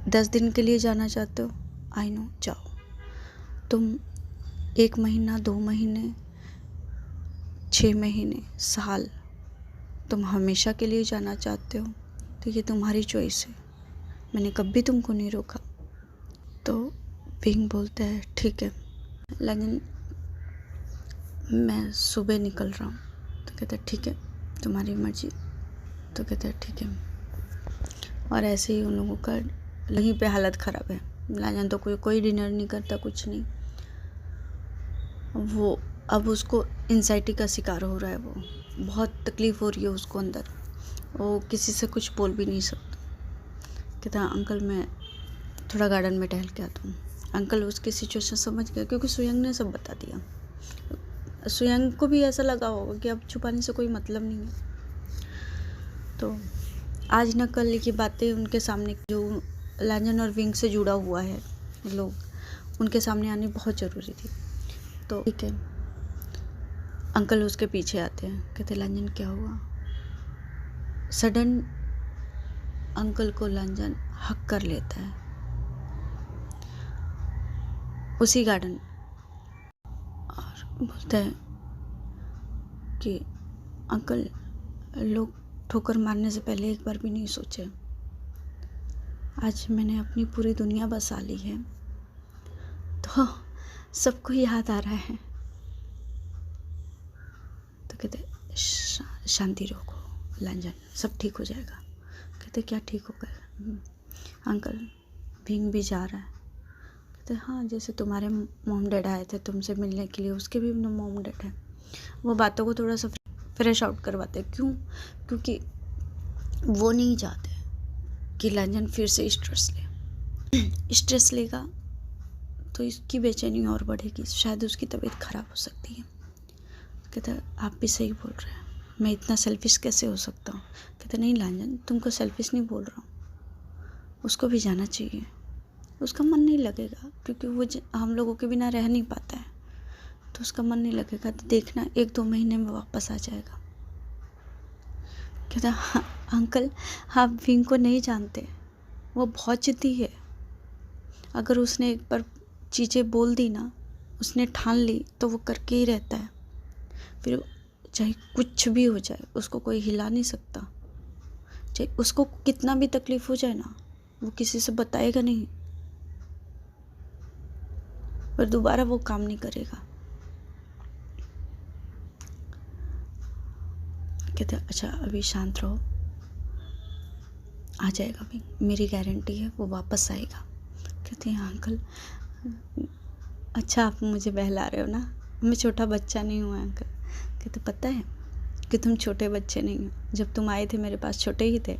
10 दिन के लिए जाना चाहते हो, आई नो, जाओ। तुम 1 महीना, 2 महीने, 6 महीने, साल, तुम हमेशा के लिए जाना चाहते हो, तो ये तुम्हारी चॉइस है, मैंने कभी तुमको नहीं रोका। तो विंग बोलता है ठीक है लांजन, मैं सुबह निकल रहा हूँ। तो कहता है ठीक है, तुम्हारी मर्जी। तो कहता है ठीक है। और ऐसे ही उन लोगों का यहीं पे हालत ख़राब है। लांजन तो कोई डिनर नहीं करता, कुछ नहीं। वो अब उसको एंजाइटी का शिकार हो रहा है, वो बहुत तकलीफ़ हो रही है उसको अंदर, वो किसी से कुछ बोल भी नहीं सकता। कहता अंकल मैं थोड़ा गार्डन में टहल के आता हूँ। अंकल उसकी सिचुएशन समझ गया, क्योंकि सुयंग ने सब बता दिया। सुयंग को भी ऐसा लगा होगा कि अब छुपाने से कोई मतलब नहीं है। तो आज न कल की बातें उनके सामने, जो लांजन और विंग से जुड़ा हुआ है लोग, उनके सामने आनी बहुत ज़रूरी थी। तो ठीक है, अंकल उसके पीछे आते हैं, कहते लांजन क्या हुआ? सडन अंकल को लांजन हक कर लेता है उसी गार्डन, और बोलता है कि अंकल, लोग ठोकर मारने से पहले एक बार भी नहीं सोचे, आज मैंने अपनी पूरी दुनिया बसा ली है, तो सबको याद आ रहा है। तो कहते शांति रखो लांजन, सब ठीक हो जाएगा। कहते क्या ठीक होगा अंकल, भींग भी जा रहा है। कहते हाँ, जैसे तुम्हारे मॉम डैड आए थे तुमसे मिलने के लिए, उसके भी मॉम डैड है। वो बातों को थोड़ा सा फ्रेश आउट करवाते। क्यों? क्योंकि वो नहीं चाहते कि लांजन फिर से स्ट्रेस लेगा तो इसकी बेचैनी और बढ़ेगी, शायद उसकी तबीयत खराब हो सकती है। कहता आप भी सही बोल रहे हैं, मैं इतना सेल्फिश कैसे हो सकता हूँ। कहता नहीं लांजन, तुमको सेल्फिश नहीं बोल रहा हूँ, उसको भी जाना चाहिए, उसका मन नहीं लगेगा, क्योंकि वो हम लोगों के बिना रह नहीं पाता है, तो उसका मन नहीं लगेगा। तो देखना 1-2 महीने में वापस आ जाएगा। कहता हाँ अंकल, आप विंग को नहीं जानते, वो बहुत जिद्दी है। अगर उसने एक बार चीज़ें बोल दी ना, उसने ठान ली तो वो करके ही रहता है। फिर चाहे कुछ भी हो जाए, उसको कोई हिला नहीं सकता। चाहे उसको कितना भी तकलीफ हो जाए ना, वो किसी से बताएगा नहीं, पर दोबारा वो काम नहीं करेगा। कहते अच्छा अभी शांत रहो, आ जाएगा भी, मेरी गारंटी है वो वापस आएगा। कहते हैं अंकल, अच्छा आप मुझे बहला रहे हो ना, मैं छोटा बच्चा नहीं हूँ अंकल। कहते पता है कि तुम छोटे बच्चे नहीं हो, जब तुम आए थे मेरे पास छोटे ही थे।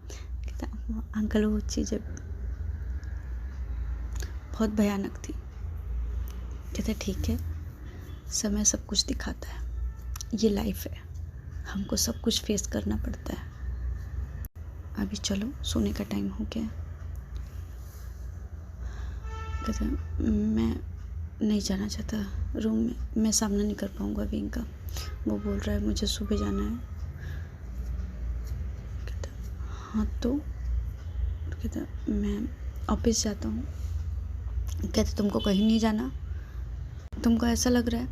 कहता अंकल वो चीज़ें बहुत भयानक थी। कहते ठीक है, समय सब कुछ दिखाता है, ये लाइफ है, हमको सब कुछ फेस करना पड़ता है। अभी चलो, सोने का टाइम हो गया। कहते मैं नहीं जाना चाहता रूम में, मैं सामना नहीं कर पाऊँगा विंग का, वो बोल रहा है मुझे सुबह जाना है। कहता हाँ तो कहता मैं ऑफिस जाता हूँ। कहते तुमको कहीं नहीं जाना, तुमको ऐसा लग रहा है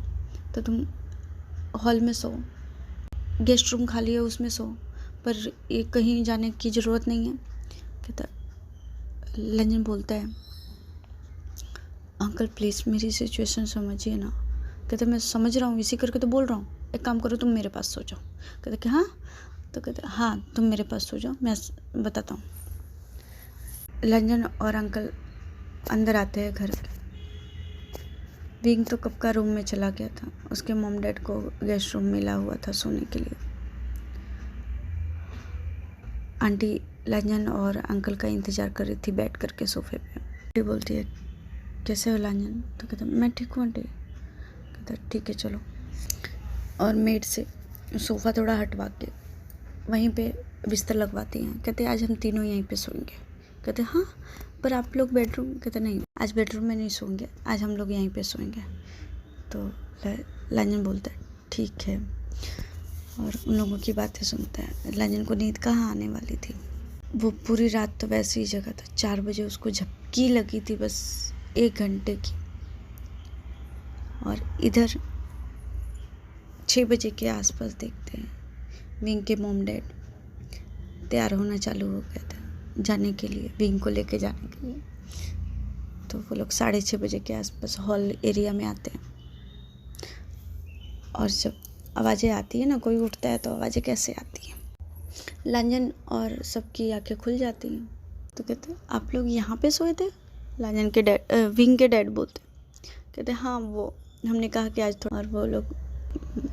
तो तुम हॉल में सो, गेस्ट रूम खाली है उसमें सो, पर ये कहीं जाने की ज़रूरत नहीं है। कहता लंजन बोलता है अंकल प्लीज़ मेरी सिचुएशन समझिए ना। कहते मैं समझ रहा हूँ, इसी करके तो बोल रहा हूँ, एक काम करो तुम मेरे पास सो जाओ। कहते कि हाँ, तो कहते हाँ तुम मेरे पास सो जाओ, मैं बताता हूँ। लंजन और अंकल अंदर आते हैं घर के। विंग तो कब का रूम में चला गया था, उसके मॉम डैड को गेस्ट रूम मिला हुआ था सोने के लिए। आंटी लंजन और अंकल का इंतज़ार कर रही थी बैठ करके सोफे पे। आंटी बोलती है कैसे हो लांजन? तो कहता मैं ठीक हूँ आंटी। कहता ठीक है चलो, और मेड से सोफ़ा थोड़ा हटवा के वहीं पे बिस्तर लगवाती हैं। कहते आज हम तीनों यहीं पे सोएंगे। कहते हाँ पर आप लोग बेडरूम? कहते नहीं आज बेडरूम में नहीं सोएंगे, आज हम लोग यहीं पे सोएंगे। तो लांजन बोलता है ठीक है, और उन लोगों की बातें सुनता है। लांजन को नींद कहाँ आने वाली थी, वो पूरी रात तो वैसे ही जगह था। 4 बजे उसको झपकी लगी थी, बस 1 घंटे की, और इधर 6 बजे के आसपास देखते हैं विंग के मॉम डैड तैयार होना चालू हो गया था जाने के लिए, विंग को लेके जाने के लिए। तो वो लोग 6:30 बजे के आसपास हॉल एरिया में आते हैं, और जब आवाज़ें आती है ना, कोई उठता है तो आवाज़ें कैसे आती हैं, लांजन और सबकी आंखें खुल जाती हैं। तो कहते आप लोग यहाँ पे सोए थे? लांजन के डैड विंग के डैड बोलते। कहते हाँ वो हमने कहा कि आज थोड़ा, और वो लोग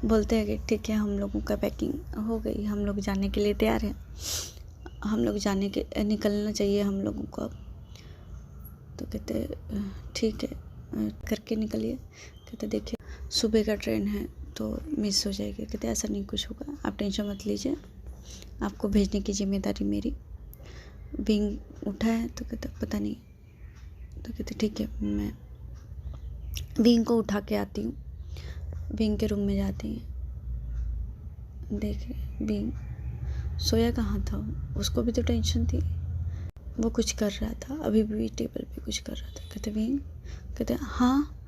बोलते हैं कि ठीक है हम लोगों का पैकिंग हो गई, हम लोग जाने के लिए तैयार हैं, हम लोग निकलना चाहिए हम लोगों को अब। तो कहते ठीक है करके निकलिए। कहते देखिए सुबह का ट्रेन है तो मिस हो जाएगी। कहते ऐसा नहीं कुछ होगा, आप टेंशन मत लीजिए, आपको भेजने की जिम्मेदारी मेरी। विंग उठा है? तो कहते पता नहीं। तो कहते ठीक है मैं विंग को उठा के आती हूँ। विंग के रूम में जाती हैं, देखे विंग सोया कहाँ था, उसको भी तो टेंशन थी, वो कुछ कर रहा था, अभी भी टेबल पे कुछ कर रहा था। कहते विंग? कहते हाँ।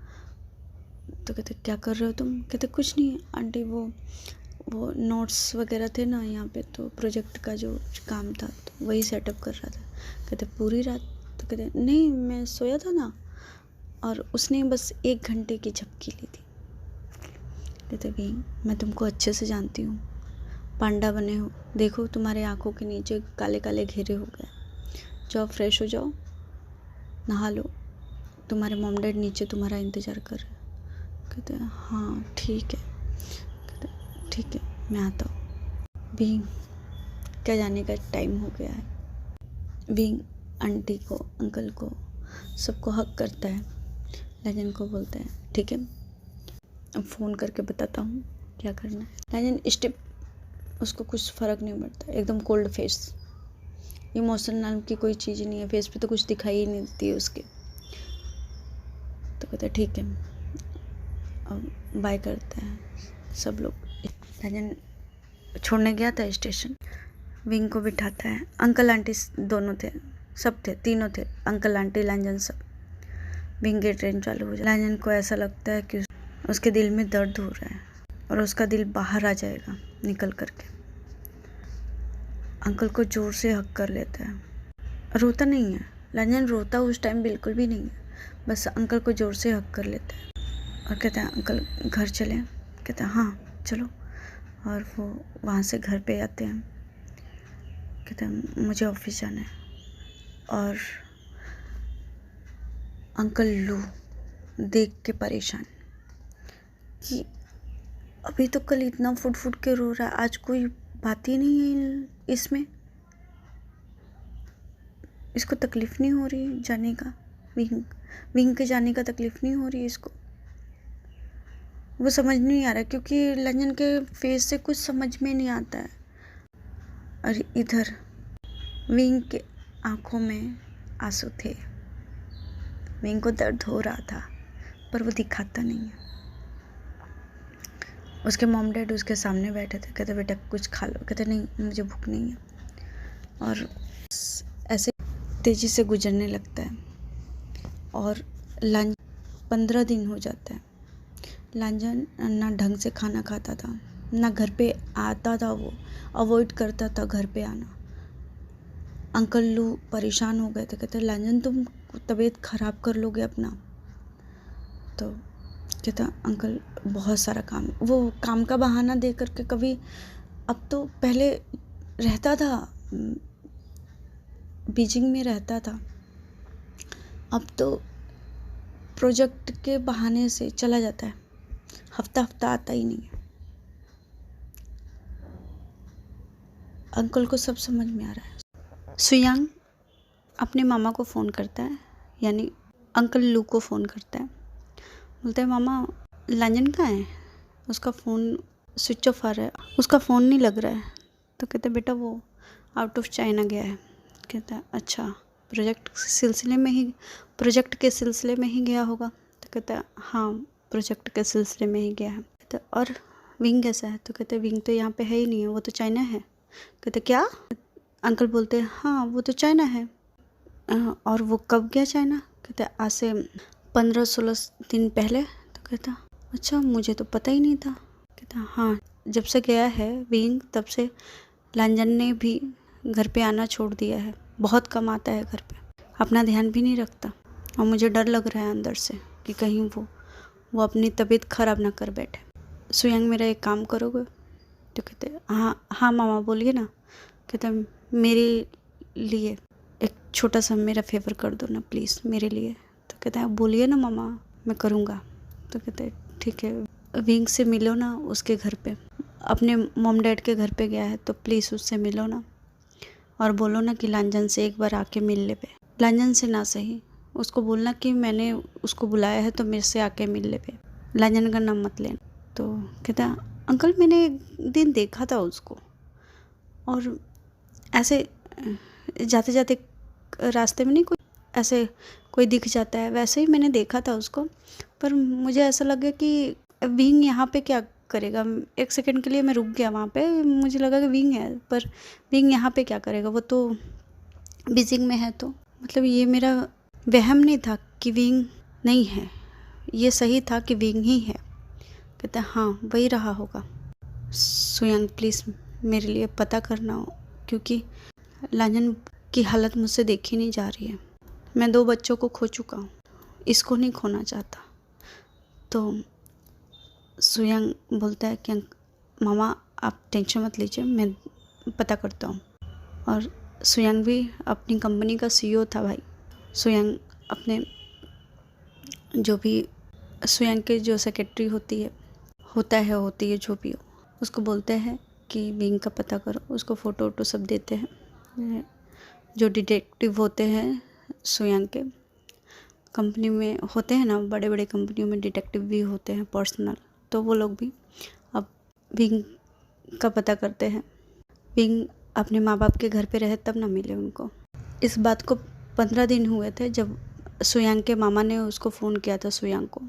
तो कहते क्या कर रहे हो तुम? कहते कुछ नहीं आंटी, वो नोट्स वगैरह थे ना यहाँ पे, तो प्रोजेक्ट का जो काम था तो वही सेटअप कर रहा था। कहते पूरी रात? तो कहते नहीं, मैं सोया था ना, और उसने बस 1 घंटे की झपकी ली थी। कहते विंग, मैं तुमको अच्छे से जानती हूँ, पांडा बने हो, देखो तुम्हारे आँखों के नीचे काले काले घेरे हो गए, जाओ फ्रेश हो जाओ, नहा लो, तुम्हारे मॉम डैड नीचे तुम्हारा इंतज़ार कर रहे हैं। कहते हैं हाँ ठीक है। कहते ठीक है, मैं आता हूँ। विंग, क्या जाने का टाइम हो गया है। विंग आंटी को, अंकल को, सबको हक करता है। लाजन को बोलता है ठीक है, अब फ़ोन करके बताता हूँ क्या करना है। लाजन स्टेप, उसको कुछ फ़र्क नहीं पड़ता, एकदम कोल्ड फेस, इमोशन नाम की कोई चीज़ नहीं है फेस पे, तो कुछ दिखाई ही नहीं देती है उसके। तो कहते ठीक है, अब बाय करते हैं सब लोग। लाजन छोड़ने गया था स्टेशन, विंग को बिठाता है। अंकल आंटी दोनों थे, सब थे, तीनों थे, अंकल आंटी लांजन सब। विंग की ट्रेन चालू हो जाए, लांजन को ऐसा लगता है कि उसके दिल में दर्द हो रहा है और उसका दिल बाहर आ जाएगा निकल करके। अंकल को जोर से हक कर लेता है। रोता नहीं है, लांजन रोता उस टाइम बिल्कुल भी नहीं है, बस अंकल को जोर से हक कर लेता है और कहता है अंकल घर चलें? कहता है हाँ चलो। और वो वहाँ से घर पे आते हैं। कहता है मुझे ऑफिस जाना है। और अंकल लू देख के परेशान कि अभी तो कल इतना फुट फुट के रो रहा है, आज कोई बात ही नहीं है इसमें, इसको तकलीफ़ नहीं हो रही जाने का, विंग के जाने का तकलीफ़ नहीं हो रही इसको। वो समझ नहीं आ रहा क्योंकि लांजन के फेस से कुछ समझ में नहीं आता है। और इधर विंग के आँखों में आंसू थे, विंग को दर्द हो रहा था पर वो दिखाता नहीं है। उसके मॉम डैड उसके सामने बैठे थे। कहते बेटा कुछ खा लो। कहते नहीं मुझे भूख नहीं है। और ऐसे तेज़ी से गुजरने लगता है और 15 दिन हो जाता है। लांजन ना ढंग से खाना खाता था, ना घर पे आता था, वो अवॉइड करता था घर पे आना। अंकल लू परेशान हो गए थे, कहते लांजन तुम तबीयत ख़राब कर लोगे अपना। तो कहता अंकल बहुत सारा काम, वो काम का बहाना दे करके कभी, अब तो पहले रहता था बीजिंग में रहता था, अब तो प्रोजेक्ट के बहाने से चला जाता है, हफ्ता हफ्ता आता ही नहीं है। अंकल को सब समझ में आ रहा है। सुयांग अपने मामा को फ़ोन करता है, यानी अंकल लू को फ़ोन करता है। बोलता है मामा लांजन कहाँ है, उसका फ़ोन स्विच ऑफ आ रहा है, उसका फ़ोन नहीं लग रहा है। तो कहते बेटा वो आउट ऑफ चाइना गया है। कहता है अच्छा, प्रोजेक्ट के सिलसिले में ही गया होगा। तो कहता है हाँ प्रोजेक्ट के सिलसिले में ही गया है। कहता और विंग कैसा है? तो कहते विंग तो यहाँ पे है ही नहीं है, वो तो चाइना है। कहते क्या? अंकल बोलते हैं हाँ वो तो चाइना है। और वो कब गया चाइना? कहते आज से 15-16 दिन पहले। तो कहता अच्छा मुझे तो पता ही नहीं था। कहता हाँ जब से गया है विंग तब से लांजन ने भी घर पे आना छोड़ दिया है, बहुत कम आता है घर पे, अपना ध्यान भी नहीं रखता। और मुझे डर लग रहा है अंदर से कि कहीं वो अपनी तबीयत ख़राब ना कर बैठे। सुयांग मेरा एक काम करोगे? तो कहते हाँ हाँ मामा बोलिए ना। कहता मेरे लिए एक छोटा सा मेरा फेवर कर दो ना प्लीज़ मेरे लिए। तो कहता है बोलिए ना मामा मैं करूँगा। तो कहते ठीक है, विंग से मिलो ना उसके घर पे, अपने मॉम डैड के घर पे गया है तो प्लीज़ उससे मिलो ना और बोलो ना कि लांजन से एक बार आके मिल ले पे। लांजन से ना सही, उसको बोलना कि मैंने उसको बुलाया है तो मेरे से आके मिल ले पे, लांजन का नाम मत लेना। तो कहता अंकल मैंने एक दिन देखा था उसको, और ऐसे जाते जाते रास्ते में नहीं कोई ऐसे कोई दिख जाता है, वैसे ही मैंने देखा था उसको, पर मुझे ऐसा लगा कि विंग यहाँ पे क्या करेगा। एक सेकंड के लिए मैं रुक गया वहाँ पे, मुझे लगा कि विंग है, पर विंग यहाँ पे क्या करेगा, वो तो बीजिंग में है। तो मतलब ये मेरा वहम नहीं था कि विंग नहीं है, ये सही था कि विंग ही है। कहता हाँ वही रहा होगा। सुयांग प्लीज़ मेरे लिए पता करना हो, क्योंकि लांजन की हालत मुझसे देखी नहीं जा रही है। मैं 2 बच्चों को खो चुका हूँ, इसको नहीं खोना चाहता। तो सुयांग बोलता है कि मामा आप टेंशन मत लीजिए, मैं पता करता हूँ। और सुयांग भी अपनी कंपनी का CEO था भाई। सुयांग अपने जो भी सुयांग के जो सेक्रेटरी होती है जो भी हो, उसको बोलते हैं कि विंग का पता करो। उसको फ़ोटो वोटो सब देते हैं। जो डिटेक्टिव होते हैं सुयांग के कंपनी में होते हैं ना, बड़े बड़े कंपनियों में डिटेक्टिव भी होते हैं पर्सनल, तो वो लोग भी अब विंग का पता करते हैं। विंग अपने माँ बाप के घर पे रहे तब ना मिले उनको। इस बात को 15 दिन हुए थे जब सुयांग के मामा ने उसको फ़ोन किया था सुयांग को।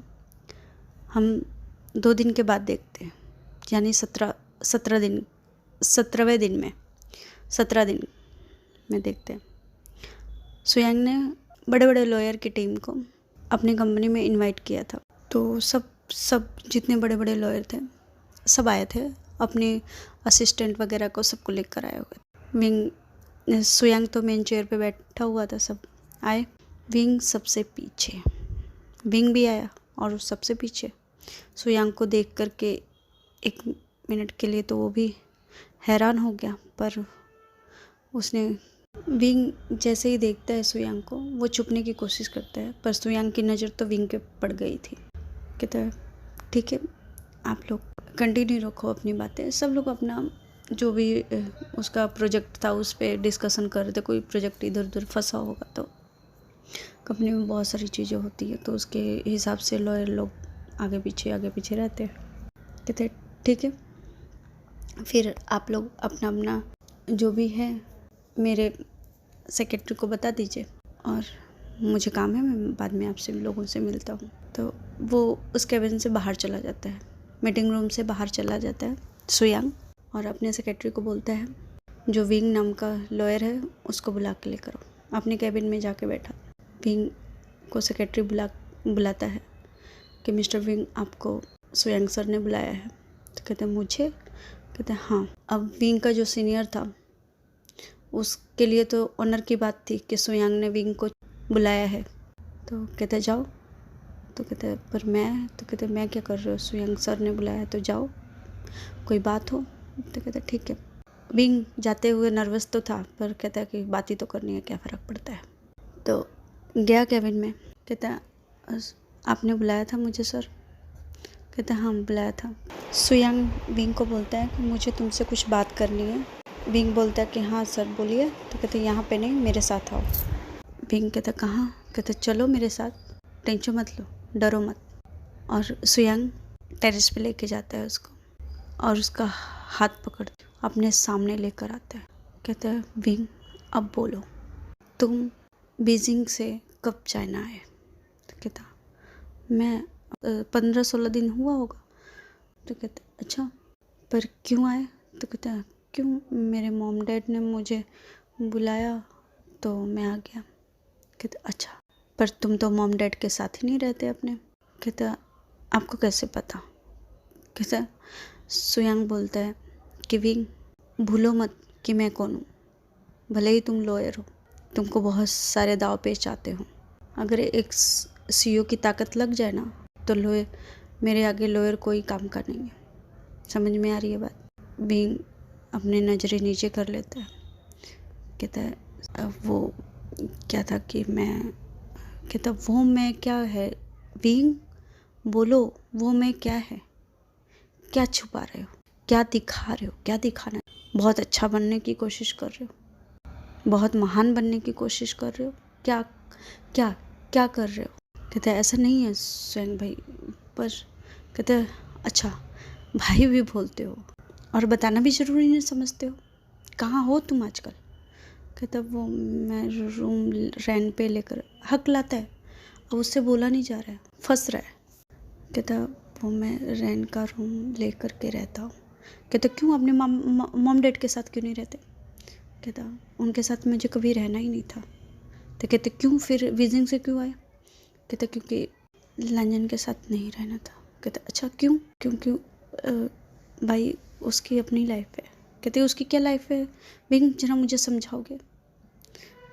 हम 2 दिन के बाद देखते हैं, यानी 17वें दिन में देखते हैं। सुयांग ने बड़े बड़े लॉयर की टीम को अपनी कंपनी में इनवाइट किया था। तो सब जितने बड़े बड़े लॉयर थे सब आए थे, अपने असिस्टेंट वगैरह को सबको लेकर आए हुए। विंग सुयांग तो मेन चेयर पे बैठा हुआ था, सब आए। विंग सबसे पीछे, विंग भी आया और सबसे पीछे। सुयांग को देख करके 1 मिनट के लिए तो वो भी हैरान हो गया, पर उसने विंग जैसे ही देखता है सुयांग को, वो छुपने की कोशिश करता है, पर सुयांग की नज़र तो विंग के पड़ गई थी। कहता है ठीक है, आप लोग कंटिन्यू रखो अपनी बातें। सब लोग अपना जो भी उसका प्रोजेक्ट था उस पर डिस्कशन कर रहे थे। कोई प्रोजेक्ट इधर उधर फंसा होगा तो कंपनी में बहुत सारी चीज़ें होती है, तो उसके हिसाब से लॉयर लोग आगे पीछे रहते हैं। कहते ठीक है, फिर आप लोग अपना अपना जो भी है मेरे सेक्रेटरी को बता दीजिए, और मुझे काम है, मैं बाद में आपसे लोगों से मिलता हूँ। तो वो उस कैबिन से बाहर चला जाता है, मीटिंग रूम से बाहर चला जाता है सुयांग, और अपने सेक्रेटरी को बोलता है जो विंग नाम का लॉयर है उसको बुला के लेकर आओ। अपने कैबिन में जाके बैठा। विंग को सेक्रेटरी बुलाता है कि मिस्टर विंग, आपको सुयांग सर ने बुलाया है। तो कहते हैं मुझे? कहते हैं हाँ। अब विंग का जो सीनियर था उसके लिए तो ऑनर की बात थी कि सुयांग ने विंग को बुलाया है। तो कहते जाओ। तो कहते पर मैं, तो कहते मैं क्या कर रहे हो, सुयांग सर ने बुलाया है तो जाओ, कोई बात हो। तो कहते ठीक है। विंग जाते हुए नर्वस तो था, पर कहता है कि बात ही तो करनी है, क्या फ़र्क पड़ता है। तो गया कैबिन में। कहता आपने बुलाया था मुझे सर? कहता हाँ बुलाया था। सुयांग विंग को बोलता है कि मुझे तुमसे कुछ बात करनी है। विंग बोलता है कि हाँ सर बोलिए। तो कहते यहाँ पे नहीं, मेरे साथ आओ। विंग कहता कहाँ? कहते चलो मेरे साथ, टेंशन मत लो, डरो मत। और सुयांग टेरेस पे लेके जाता है उसको, और उसका हाथ पकड़ अपने सामने लेकर आता है। कहता है विंग अब बोलो, तुम बीजिंग से कब चाइना आए? तो कहता मैं 15-16 दिन हुआ होगा। तो कहते अच्छा, पर क्यों आए? तो कहता क्यों, मेरे मॉम डैड ने मुझे बुलाया तो मैं आ गया। कहता अच्छा, पर तुम तो मॉम डैड के साथ ही नहीं रहते अपने। कहता आपको कैसे पता? कहता सुयांग बोलता है कि विंग भूलो मत कि मैं कौन हूँ। भले ही तुम लॉयर हो, तुमको बहुत सारे दाव पेच आते हो, अगर एक CEO की ताकत लग जाए ना तो लॉयर, मेरे आगे लॉयर कोई काम का नहीं है। समझ में आ रही है बात? विंग अपने नज़रें नीचे कर लेता है। कहता है वो क्या था कि मैं, कहता वो मैं क्या है विंग, बोलो वो मैं क्या है, क्या छुपा रहे हो, क्या दिखा रहे हो, क्या दिखाना? बहुत अच्छा बनने की कोशिश कर रहे हो, बहुत महान बनने की कोशिश कर रहे हो, क्या क्या क्या कर रहे हो? कहते ऐसा नहीं है स्वयं भाई, पर कहते अच्छा भाई भी बोलते हो और बताना भी ज़रूरी नहीं समझते हो, कहाँ हो तुम आजकल? कहता वो मैं रूम रेंट पे लेकर, हक लाता है, अब उससे बोला नहीं जा रहा है, फंस रहा है। कहता वो मैं रेंट का रूम लेकर के रहता हूँ। कहता क्यों, अपने मॉम डैड के साथ क्यों नहीं रहते? कहता उनके साथ मुझे कभी रहना ही नहीं था। तो कहते क्यों, फिर बीजिंग से क्यों आया? कहता क्योंकि लंजन के साथ नहीं रहना था। कहता अच्छा क्यों? क्योंकि भाई उसकी अपनी लाइफ है। कहते उसकी क्या लाइफ है विंग, जरा मुझे समझाओगे?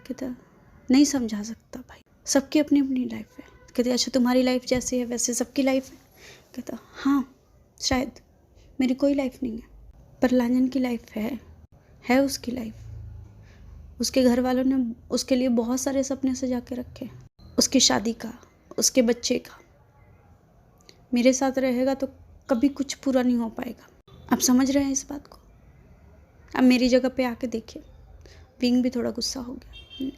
कहता नहीं समझा सकता भाई, सबकी अपनी अपनी लाइफ है। कहते अच्छा तुम्हारी लाइफ जैसी है वैसे सबकी लाइफ है। कहता हाँ शायद, मेरी कोई लाइफ नहीं है, पर लांजन की लाइफ है उसकी लाइफ। उसके घर वालों ने उसके लिए बहुत सारे सपने सजा के रखे, उसकी शादी का, उसके बच्चे का। मेरे साथ रहेगा तो कभी कुछ पूरा नहीं हो पाएगा। आप समझ रहे हैं इस बात को? अब मेरी जगह पे आके देखिए, विंग भी थोड़ा गुस्सा हो गया,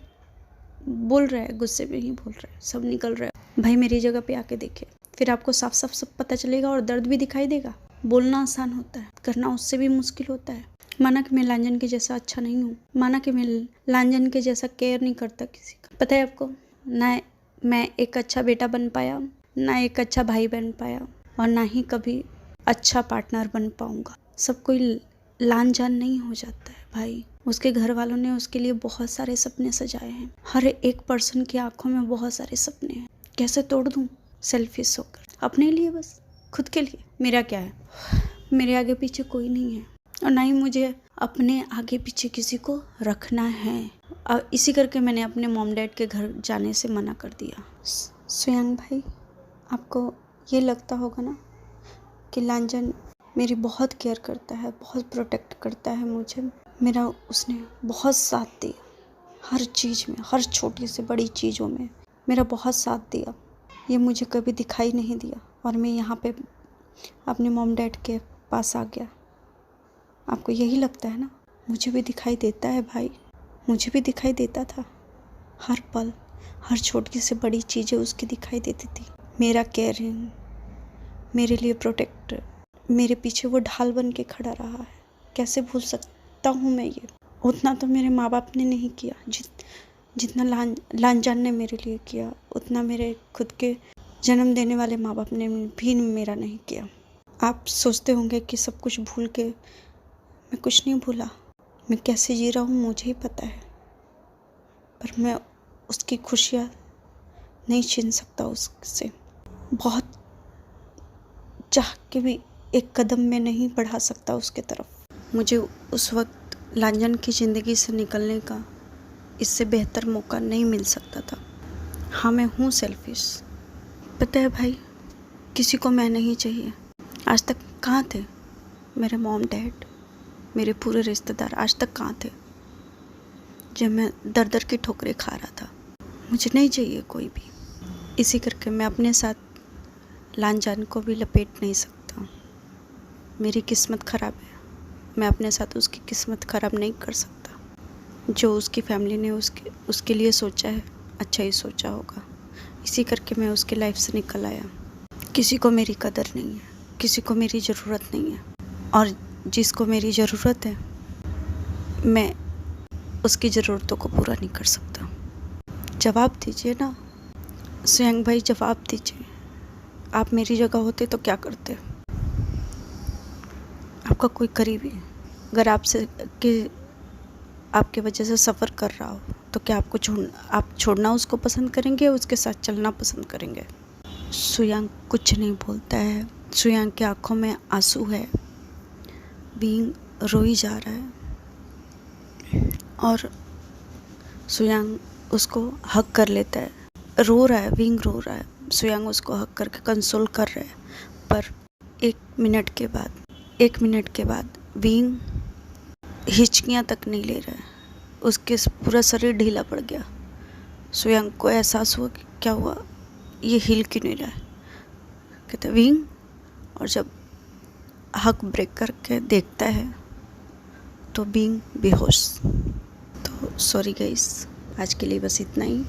बोल रहा है, गुस्से में ही बोल रहा है, सब निकल रहा है। भाई मेरी जगह पे आके देखिए, फिर आपको साफ साफ सब पता चलेगा और दर्द भी दिखाई देगा। बोलना आसान होता है, करना उससे भी मुश्किल होता है। माना कि मैं लांजन के जैसा अच्छा नहीं हूँ, माना कि मैं लांजन के जैसा केयर नहीं करता किसी का। पता है आपको, ना मैं एक अच्छा बेटा बन पाया, ना एक अच्छा भाई बन पाया, और ना ही कभी अच्छा पार्टनर बन पाऊंगा। सब कोई लांजान नहीं हो जाता है भाई। उसके घर वालों ने उसके लिए बहुत सारे सपने सजाए हैं। हर एक पर्सन की आंखों में बहुत सारे सपने हैं। कैसे तोड़ दूं सेल्फिश होकर? अपने लिए, बस खुद के लिए। मेरा क्या है, मेरे आगे पीछे कोई नहीं है, और ना ही मुझे अपने आगे पीछे किसी को रखना है। और इसी करके मैंने अपने मॉम डैड के घर जाने से मना कर दिया। सुयांग भाई, आपको ये लगता होगा ना कि लांजन मेरी बहुत केयर करता है, बहुत प्रोटेक्ट करता है मुझे। मेरा उसने बहुत साथ दिया हर चीज़ में, हर छोटी से बड़ी चीज़ों में मेरा बहुत साथ दिया। ये मुझे कभी दिखाई नहीं दिया, और मैं यहाँ पे अपने मॉम डैड के पास आ गया। आपको यही लगता है ना? मुझे भी दिखाई देता है भाई, मुझे भी दिखाई देता था। हर पल, हर छोटी से बड़ी चीज़ें उसकी दिखाई देती थी। मेरा केयरिंग, मेरे लिए प्रोटेक्टर, मेरे पीछे वो ढाल बन के खड़ा रहा है। कैसे भूल सकता हूँ मैं ये? उतना तो मेरे माँ बाप ने नहीं किया जितना लांजान ने मेरे लिए किया, उतना मेरे खुद के जन्म देने वाले माँ बाप ने भी मेरा नहीं किया। आप सोचते होंगे कि सब कुछ भूल के, मैं कुछ नहीं भूला। मैं कैसे जी रहा हूँ मुझे ही पता है, पर मैं उसकी खुशियाँ नहीं छीन सकता उससे। बहुत चाह के भी एक कदम में नहीं बढ़ा सकता उसके तरफ। मुझे उस वक्त लांजन की ज़िंदगी से निकलने का इससे बेहतर मौका नहीं मिल सकता था। हाँ, मैं हूँ सेल्फिश, पता है भाई। किसी को मैं नहीं चाहिए। आज तक कहाँ थे मेरे मॉम डैड, मेरे पूरे रिश्तेदार? आज तक कहाँ थे जब मैं दर दर की ठोकरें खा रहा था? मुझे नहीं चाहिए कोई भी। इसी करके मैं अपने साथ लांजान को भी लपेट नहीं सकता। मेरी किस्मत ख़राब है, मैं अपने साथ उसकी किस्मत ख़राब नहीं कर सकता। जो उसकी फैमिली ने उसके लिए सोचा है, अच्छा ही सोचा होगा। इसी करके मैं उसकी लाइफ से निकल आया। किसी को मेरी कदर नहीं है, किसी को मेरी ज़रूरत नहीं है, और जिसको मेरी ज़रूरत है मैं उसकी ज़रूरतों को पूरा नहीं कर सकता। जवाब दीजिए ना सुयांग भाई, जवाब दीजिए। आप मेरी जगह होते तो क्या करते? आपका कोई करीबी अगर आपके वजह से सफ़र कर रहा हो तो क्या आप छोड़ना उसको पसंद करेंगे, उसके साथ चलना पसंद करेंगे? सुयांग कुछ नहीं बोलता है। सुयांग की आंखों में आंसू है। विंग रोई जा रहा है और सुयांग उसको हक कर लेता है। रो रहा है, विंग रो रहा है, सुयांग उसको हक करके कंसोल कर रहा है। पर एक मिनट के बाद विंग हिचकियाँ तक नहीं ले रहा है। उसके पूरा शरीर ढीला पड़ गया। सुयांग को एहसास हुआ कि क्या हुआ, ये हिल क्यों नहीं रहा है। कहता विंग, और जब हक ब्रेक करके देखता है तो विंग बेहोश। तो सॉरी गाइस, आज के लिए बस इतना ही।